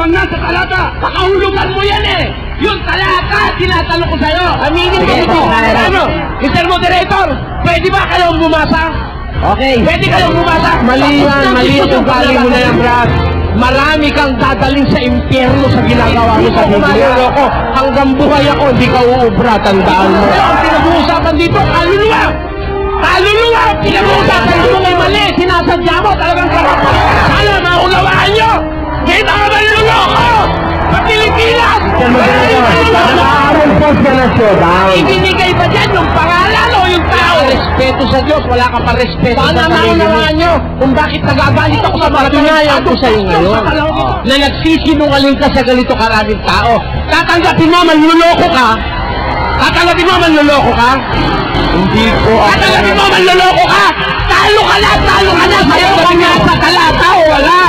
katotohanan na sa talata. Pakahulugan mo yan eh. Yung talata, tinatanong ko sa'yo. Aminin ko ito. Ano? Mr. Moderator, pwede ba kayong bumasa? Okay. Pwede kayong bumasa? Mali yan, mali yung ugali mo na yan, Brad. Marami kang dadaling sa impyerno sa ginagawa mo sa Biblia. Hanggang buhay ako, hindi ka uubra, tandaan mo. Ang pinag-uusapan dito, kaluluwa! Kaluluwa! Pinag-uusapan mo may mali, sinasadya mo, talagang karapat. Sana maunawaan nyo! Kita ka manluloko! Sa Pilipinas! Nag-aaral po siya na showdown. Ibinigay ba dyan yung pangalan o yung tao? Respeto sa Diyos, wala ka pa respeto sa Sana maunawaan nyo kung bakit nagagalit ako sa mga Patunayan ko sa iyo ngayon na nagsisinungaling ka sa ganito karaming tao. Tatanggapin mo, manluloko ka. Tatanggapin mo, manluloko ka. Hindi ko ako. Tatanggapin mo, manluloko ka! Talo ka na! Talo ka na! Sayo ka nga sa talata o wala!